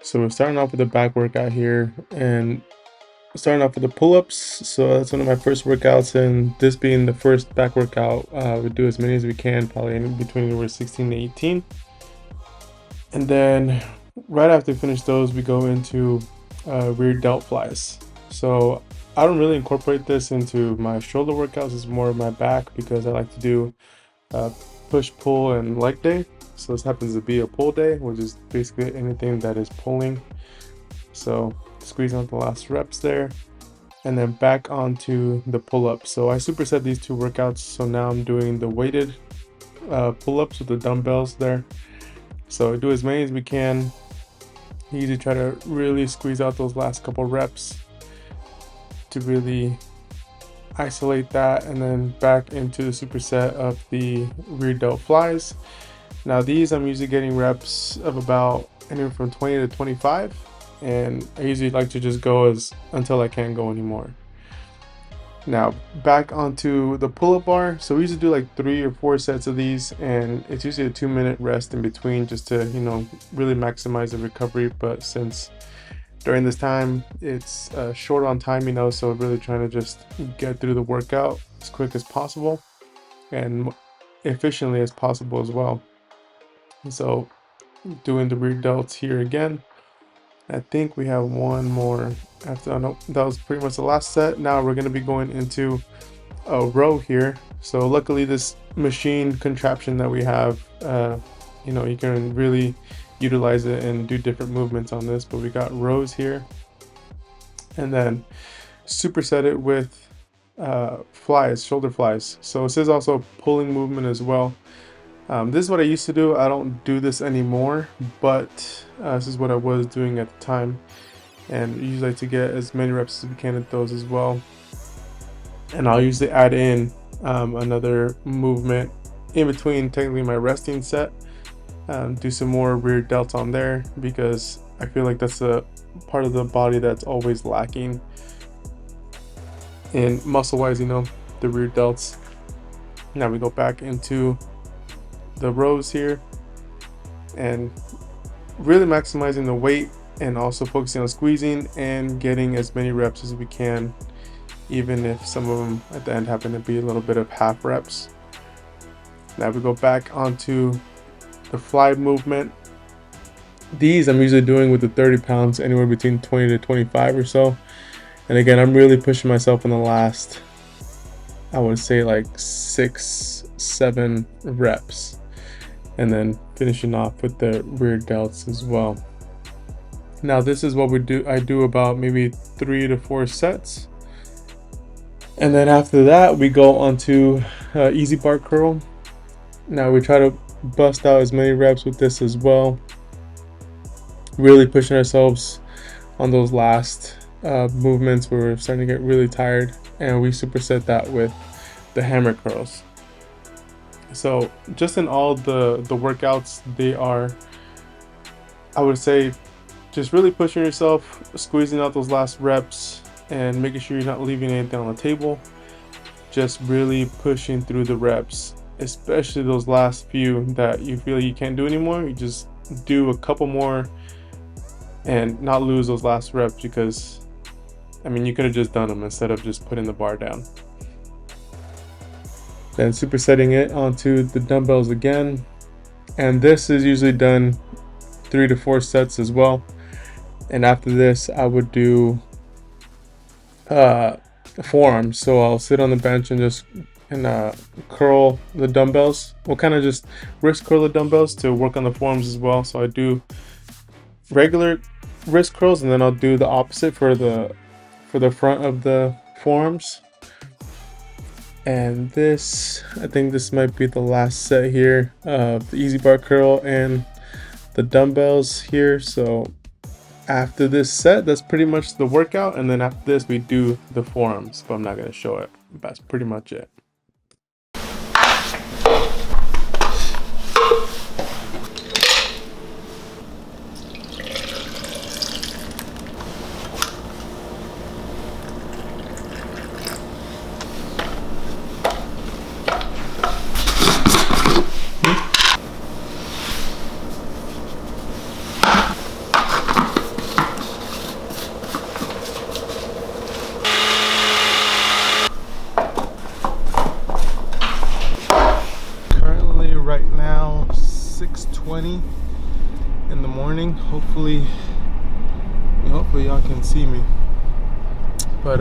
So we're starting off with the back workout here, and starting off with the pull-ups. So that's one of my first workouts, and this being the first back workout, we do as many as we can, probably in between anywhere 16 to 18. And then right after we finish those, we go into rear delt flies. So I don't really incorporate this into my shoulder workouts. It's more of my back because I like to do push, pull, and leg day. So this happens to be a pull day, which is basically anything that is pulling. So squeezing out the last reps there, and then back onto the pull-ups. So I superset these two workouts. So now I'm doing the weighted pull-ups with the dumbbells there. So do as many as we can. Usually try to really squeeze out those last couple reps to really isolate that, and then back into the superset of the rear delt flies. Now these I'm usually getting reps of about anywhere from 20 to 25, and I usually like to just go until I can't go anymore. Now back onto the pull-up bar. So we usually do like 3 or 4 sets of these, and it's usually a 2-minute rest in between just to, really maximize the recovery. But since during this time it's short on time, so really trying to just get through the workout as quick as possible and efficiently as possible as well. So doing the rear delts here again. I think we have one more after. Oh, no, that was pretty much the last set. Now we're going to be going into a row here. So luckily this machine contraption that we have, you can really utilize it and do different movements on this. But we got rows here, and then superset it with flies, shoulder flies. So this is also a pulling movement as well. This is what I used to do. I don't do this anymore, but this is what I was doing at the time, and usually like to get as many reps as we can at those as well. And I'll usually add in another movement in between technically my resting set, do some more rear delts on there because I feel like that's a part of the body that's always lacking in muscle wise, the rear delts. Now we go back into the rows here and really maximizing the weight and also focusing on squeezing and getting as many reps as we can, even if some of them at the end happen to be a little bit of half reps. Now we go back onto the fly movement. These I'm usually doing with the 30 pounds, anywhere between 20 to 25 or so. And again, I'm really pushing myself in the last, I would say like 6-7 reps. And then finishing off with the rear delts as well. Now this is what we do. I do about maybe 3 to 4 sets, and then after that we go onto easy bar curl. Now we try to bust out as many reps with this as well, really pushing ourselves on those last movements where we're starting to get really tired, and we superset that with the hammer curls. So just in all the workouts, they are, I would say, just really pushing yourself, squeezing out those last reps and making sure you're not leaving anything on the table. Just really pushing through the reps, especially those last few that you feel you can't do anymore. You just do a couple more and not lose those last reps, because you could have just done them instead of just putting the bar down. Then supersetting it onto the dumbbells again, and this is usually done 3 to 4 sets as well. And after this I would do forearms. So I'll sit on the bench and just curl the dumbbells. We'll kind of just wrist curl the dumbbells to work on the forearms as well. So I do regular wrist curls, and then I'll do the opposite for the front of the forearms. And this, I think this might be the last set here of the easy bar curl and the dumbbells here. So after this set, that's pretty much the workout. And then after this, we do the forearms, but I'm not going to show it. That's pretty much it. sunny in the morning. Hopefully y'all can see me. But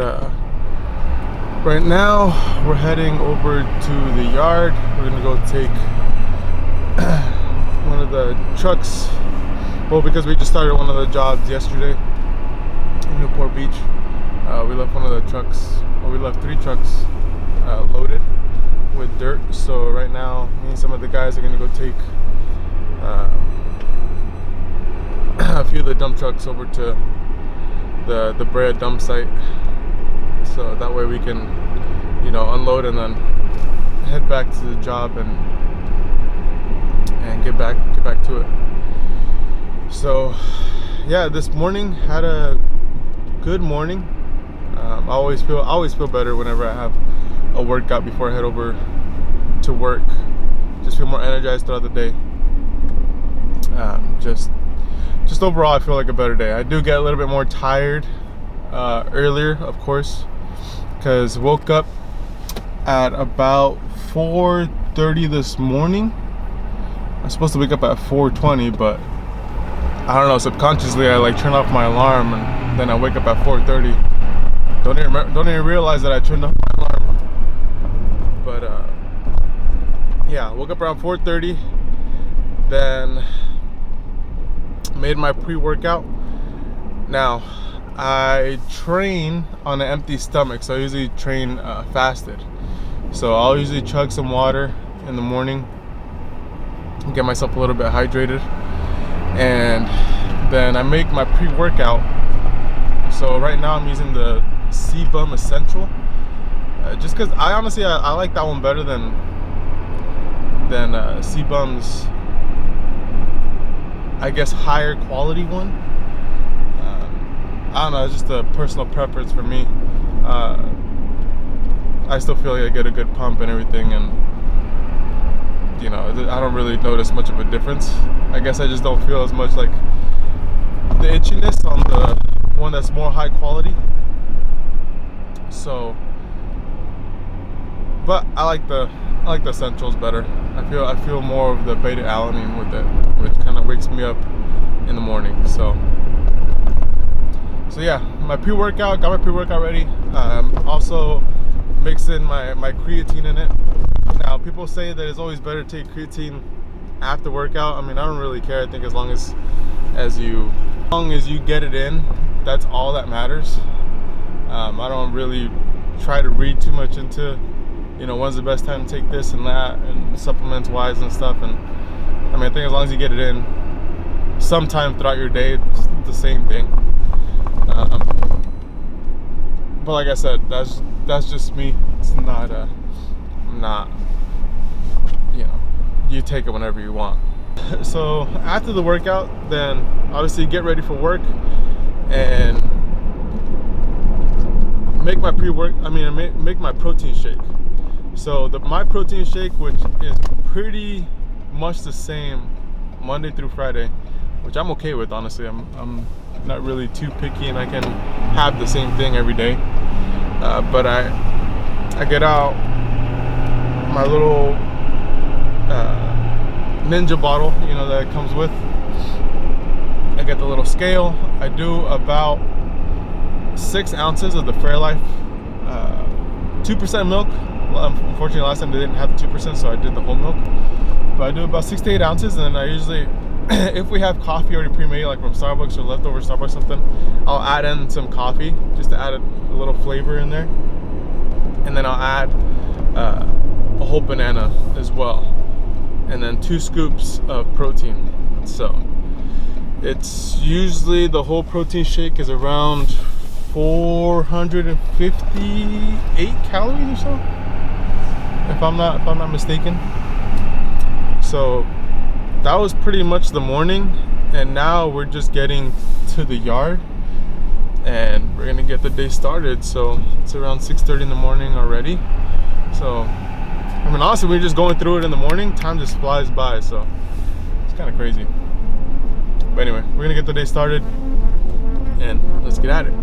right now we're heading over to the yard. We're gonna go take one of the trucks. Well, because we just started one of the jobs yesterday in Newport Beach. We left one of the trucks, or we left 3 trucks loaded with dirt. So right now, me and some of the guys are gonna go take a few of the dump trucks over to the Brea dump site. So that way we can, unload and then head back to the job and get back to it. So yeah, this morning had a good morning. I always feel better whenever I have a workout before I head over to work. Just feel more energized throughout the day. Just overall, I feel like a better day. I do get a little bit more tired earlier, of course, because woke up at about 4:30 this morning. I'm supposed to wake up at 4:20, but I don't know, subconsciously I turn off my alarm and then I wake up at 4:30. Don't even realize that I turned off my alarm. But yeah, woke up around 4:30, then made my pre-workout. Now, I train on an empty stomach, so I usually train fasted. So I'll usually chug some water in the morning, get myself a little bit hydrated, and then I make my pre-workout. So right now I'm using the CBum Essential, just because I honestly like that one better than CBum's, I guess, higher quality one. I don't know, it's just a personal preference for me. I still feel like I get a good pump and everything, and I don't really notice much of a difference. I guess I just don't feel as much like the itchiness on the one that's more high quality. So, but I like the Essentials better. I feel more of the beta alanine with it, which kind of wakes me up in the morning. So yeah, got my pre-workout ready. Also mix in my creatine in it. Now, people say that it's always better to take creatine after workout. I mean, I don't really care. I think as long as you get it in, that's all that matters. I don't really try to read too much into, when's the best time to take this and that, and supplements wise and stuff. And I mean, I think as long as you get it in sometime throughout your day, it's the same thing. But like I said, that's just me. It's not you take it whenever you want. So after the workout, then obviously get ready for work and make my make my protein shake. So my protein shake, which is pretty much the same Monday through Friday, which I'm okay with, honestly. I'm not really too picky, and I can have the same thing every day. But I get out my little Ninja bottle, that it comes with. I get the little scale. I do about 6 ounces of the Fairlife 2% milk. Unfortunately, last time they didn't have the 2%, so I did the whole milk. But I do about 6 to 8 ounces, and then I usually, if we have coffee already pre-made, like from Starbucks or leftover Starbucks something, I'll add in some coffee just to add a little flavor in there. And then I'll add a whole banana as well, and then 2 scoops of protein. So it's usually, the whole protein shake is around 458 calories or so, if I'm not mistaken. So that was pretty much the morning, and now we're just getting to the yard and we're gonna get the day started. So it's around 6:30 in the morning already. So I mean, honestly, we're just going through it in the morning. Time just flies by, so it's kind of crazy. But anyway, we're gonna get the day started and let's get at it.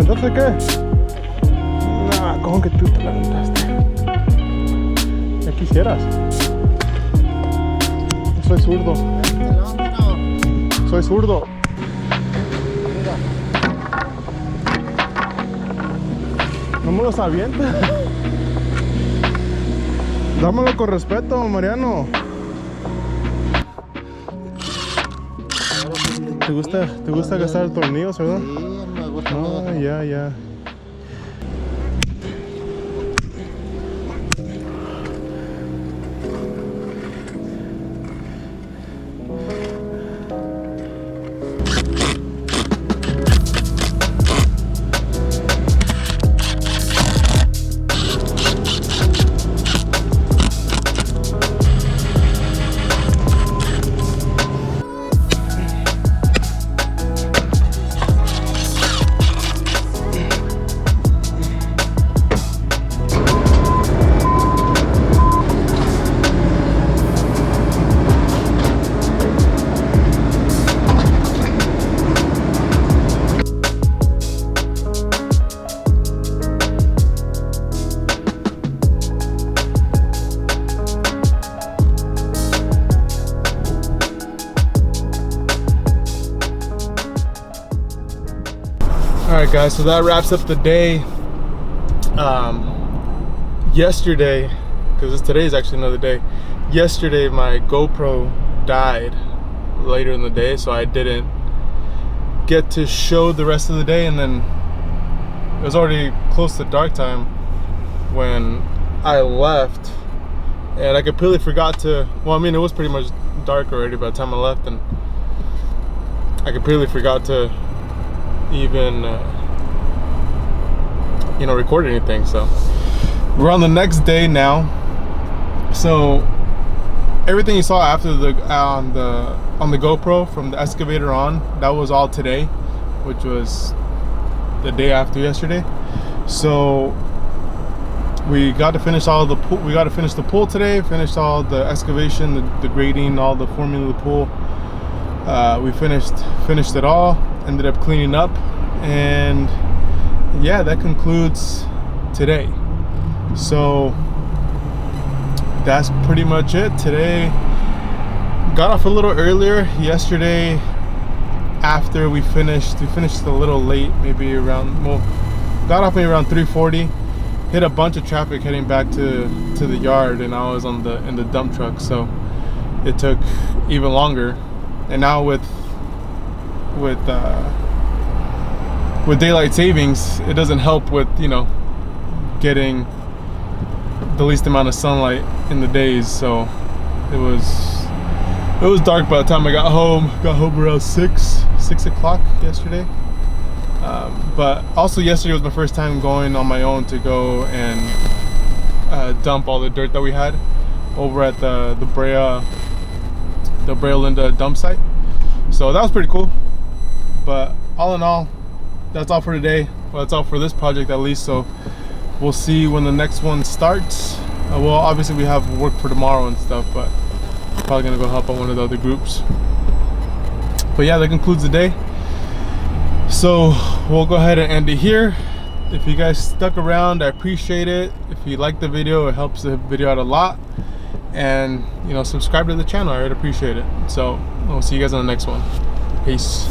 aventaste qué? Nah, cojo que tú te la aventaste. Ya quisieras. Soy zurdo. Soy zurdo. No me los avientes. Dámelo con respeto, Mariano. ¿Te gusta gastar tornillos, verdad? Sí, me gusta. Ah, ya. Alright guys, so that wraps up the day. Yesterday, because today is actually another day, yesterday my GoPro died later in the day, so I didn't get to show the rest of the day, and then it was already close to dark time when I left, and I completely forgot to, well, I mean, it was pretty much dark already by the time I left, and I completely forgot to even you know, record anything. So we're on the next day now, so everything you saw after the on the GoPro from the excavator on, that was all today, which was the day after yesterday. So we got to finish all the pool. We got to finish the pool today, finished all the excavation, the grading, all the forming of the pool. We finished it all, ended up cleaning up, and yeah, that concludes today. So that's pretty much it. Today got off a little earlier. Yesterday, after we finished a little late, maybe around, well, got off maybe around 3:40. Hit a bunch of traffic heading back to the yard, and I was in the dump truck, so it took even longer. And now with daylight savings, it doesn't help with, you know, getting the least amount of sunlight in the days. So it was dark by the time I got home around 6 o'clock yesterday. But also yesterday was my first time going on my own to go and dump all the dirt that we had over at the Brea Linda dump site. So that was pretty cool. But all in all, that's all for today. Well, that's all for this project at least. So we'll see when the next one starts. Well, obviously we have work for tomorrow and stuff, but I'm probably gonna go help out one of the other groups. But yeah, that concludes the day. So we'll go ahead and end it here. If you guys stuck around, I appreciate it. If you like the video, it helps the video out a lot. And, you know, subscribe to the channel, I would appreciate it. So we'll see you guys on the next one. Peace.